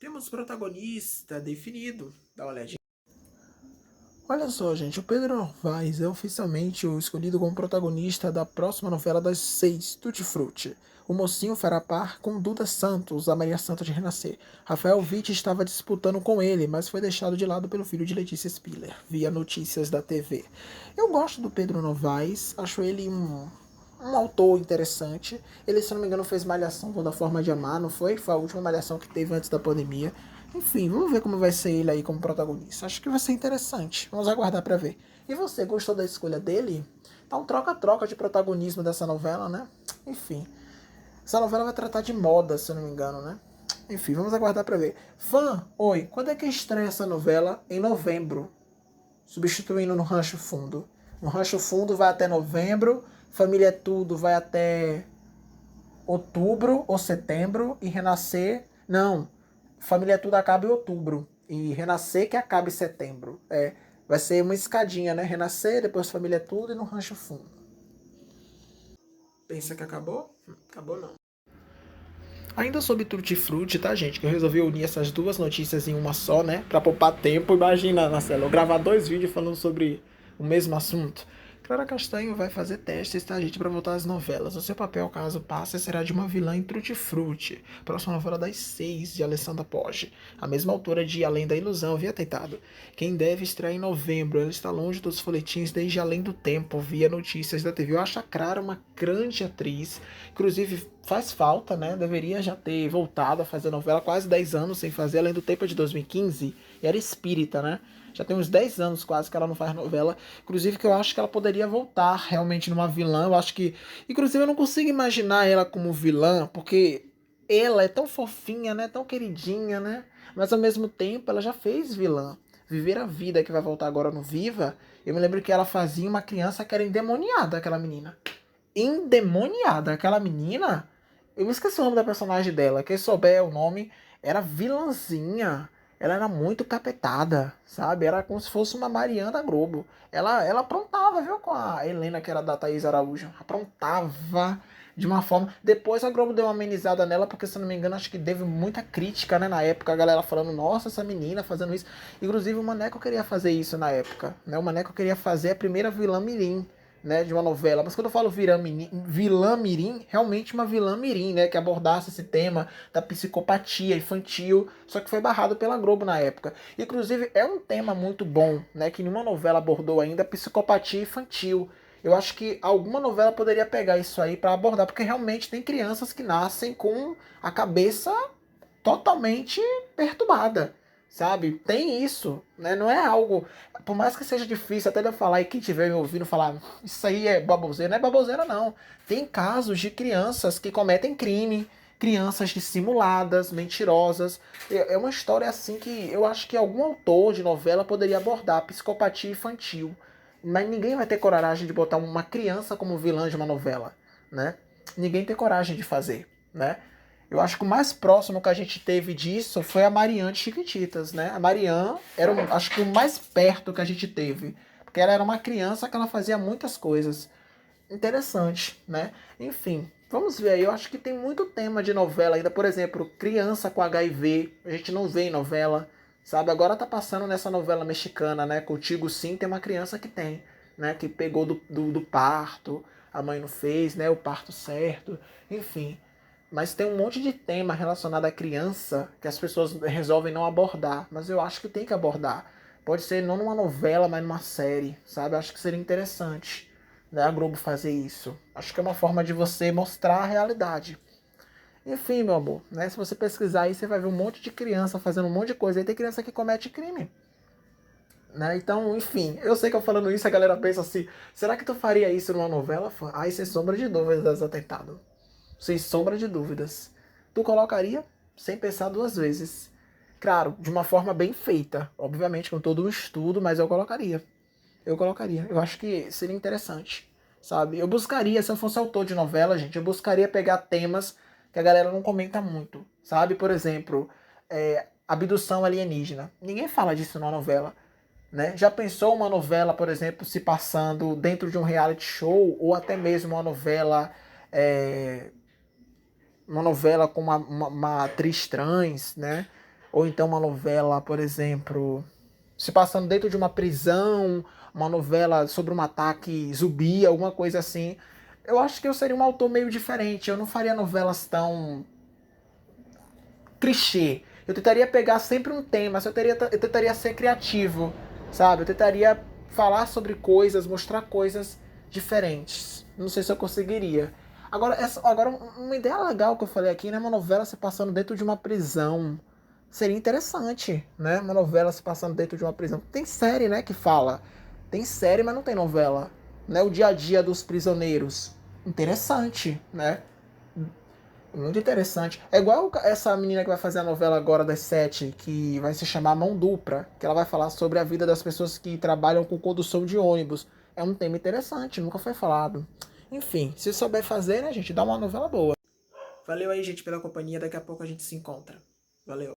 Temos protagonista definido. Dá uma olhadinha. Olha só, gente, o Pedro Novaes é oficialmente o escolhido como protagonista da próxima novela das 6, Tutti Frutti. O mocinho fará par com Duda Santos, a Maria Santa de Renascer. Rafael Witt estava disputando com ele, mas foi deixado de lado pelo filho de Letícia Spiller, via notícias da TV. Eu gosto do Pedro Novaes, acho ele um autor interessante. Ele, se não me engano, fez Malhação da Forma de Amar, não foi? Foi a última Malhação que teve antes da pandemia. Enfim, vamos ver como vai ser ele aí como protagonista. Acho que vai ser interessante. Vamos aguardar pra ver. E você, gostou da escolha dele? Tá um troca-troca de protagonismo dessa novela, né? Enfim. Essa novela vai tratar de moda, se eu não me engano, né? Enfim, vamos aguardar pra ver. Fã, oi, quando é que estreia essa novela? Em novembro. Substituindo no Rancho Fundo. No Rancho Fundo vai até novembro. Família é Tudo vai até outubro ou setembro. E Renascer. Não. Família é Tudo acaba em outubro. E Renascer que acaba em setembro. Vai ser uma escadinha, né? Renascer, depois Família é Tudo e no Rancho Fundo. Pensa que acabou? Acabou não. Ainda sobre Tutti Frutti, tá, gente? Que eu resolvi unir essas duas notícias em uma só, né? Pra poupar tempo. Imagina, Marcelo, eu gravar 2 vídeos falando sobre o mesmo assunto. Clara Castanho vai fazer testes, tá, gente, pra voltar às novelas. O seu papel, caso passe, será de uma vilã em Tutti Frutti. Próxima novela das 6, de Alessandra Poggi. A mesma autora de Além da Ilusão, via tentado. Quem deve estrear em novembro. Ela está longe dos folhetins desde Além do Tempo, via notícias da TV. Eu acho a Clara uma grande atriz. Inclusive, faz falta, né? Deveria já ter voltado a fazer novela quase 10 anos sem fazer, Além do Tempo é de 2015. E era espírita, né? Já tem uns 10 anos quase que ela não faz novela. Inclusive que eu acho que ela poderia voltar realmente numa vilã. Eu acho que. Inclusive eu não consigo imaginar ela como vilã, porque ela é tão fofinha, né? Tão queridinha, né? Mas ao mesmo tempo ela já fez vilã. Viver a Vida, que vai voltar agora no Viva. Eu me lembro que ela fazia uma criança que era endemoniada, aquela menina. Endemoniada, aquela menina. Eu me esqueci o nome da personagem dela. Quem souber o nome, era vilãzinha. Ela era muito capetada, sabe? Era como se fosse uma Mariana da Globo. Ela aprontava, viu, com a Helena, que era da Thaís Araújo. Aprontava de uma forma. Depois a Globo deu uma amenizada nela, porque se eu não me engano, acho que teve muita crítica, né? Na época, a galera falando, nossa, essa menina fazendo isso. Inclusive o Maneco queria fazer isso na época, né? O Maneco queria fazer a primeira vilã mirim, né, de uma novela. Mas quando eu falo vilã mirim, realmente uma vilã mirim, né, que abordasse esse tema da psicopatia infantil, só que foi barrado pela Globo na época. Inclusive é um tema muito bom, né, que nenhuma novela abordou ainda, a psicopatia infantil. Eu acho que alguma novela poderia pegar isso aí para abordar, porque realmente tem crianças que nascem com a cabeça totalmente perturbada, sabe? Tem isso, né? Não é algo, por mais que seja difícil até de eu falar e quem estiver me ouvindo falar, isso aí é baboseira, não é baboseira não. Tem casos de crianças que cometem crime, crianças dissimuladas, mentirosas. É uma história assim que eu acho que algum autor de novela poderia abordar, psicopatia infantil. Mas ninguém vai ter coragem de botar uma criança como vilã de uma novela, né? Ninguém tem coragem de fazer, né? Eu acho que o mais próximo que a gente teve disso foi a Marianne de Chiquititas, né? A Marianne era, acho que o mais perto que a gente teve. Porque ela era uma criança que ela fazia muitas coisas. Interessante, né? Enfim, vamos ver aí. Eu acho que tem muito tema de novela ainda. Por exemplo, criança com HIV. A gente não vê em novela, sabe? Agora tá passando nessa novela mexicana, né? Contigo Sim, tem uma criança que tem, né? Que pegou do parto, a mãe não fez, né? O parto certo. Enfim. Mas tem um monte de tema relacionado à criança que as pessoas resolvem não abordar. Mas eu acho que tem que abordar. Pode ser não numa novela, mas numa série, sabe? Eu acho que seria interessante, né, a Globo fazer isso. Acho que é uma forma de você mostrar a realidade. Enfim, meu amor, né? Se você pesquisar aí, você vai ver um monte de criança fazendo um monte de coisa. Aí tem criança que comete crime. Né? Então, enfim, eu sei que eu falando isso, a galera pensa assim, será que tu faria isso numa novela, fã? Ai, sem sombra de dúvidas, atentado. Sem sombra de dúvidas. Tu colocaria sem pensar 2 vezes. Claro, de uma forma bem feita. Obviamente, com todo um estudo, mas eu colocaria. Eu colocaria. Eu acho que seria interessante, sabe? Eu buscaria, se eu fosse autor de novela, gente, eu buscaria pegar temas que a galera não comenta muito, sabe? Por exemplo, abdução alienígena. Ninguém fala disso numa novela, né? Já pensou uma novela, por exemplo, se passando dentro de um reality show ou até mesmo é, uma novela com uma atriz trans, né? Ou então uma novela, por exemplo, se passando dentro de uma prisão, uma novela sobre um ataque zumbi, alguma coisa assim. Eu acho que eu seria um autor meio diferente. Eu não faria novelas tão clichê. Eu tentaria pegar sempre um tema, eu tentaria ser criativo, sabe? Eu tentaria falar sobre coisas, mostrar coisas diferentes. Não sei se eu conseguiria. Agora uma ideia legal que eu falei aqui, né? Uma novela se passando dentro de uma prisão. Seria interessante, né? Uma novela se passando dentro de uma prisão. Tem série, né, que fala. Tem série, mas não tem novela. Né? O dia a dia dos prisioneiros. Interessante, né? Muito interessante. É igual essa menina que vai fazer a novela agora das 7, que vai se chamar Mão Dupla, que ela vai falar sobre a vida das pessoas que trabalham com condução de ônibus. É um tema interessante, nunca foi falado. Enfim, se souber fazer, né, gente, dá uma novela boa. Valeu aí, gente, pela companhia. Daqui a pouco a gente se encontra. Valeu.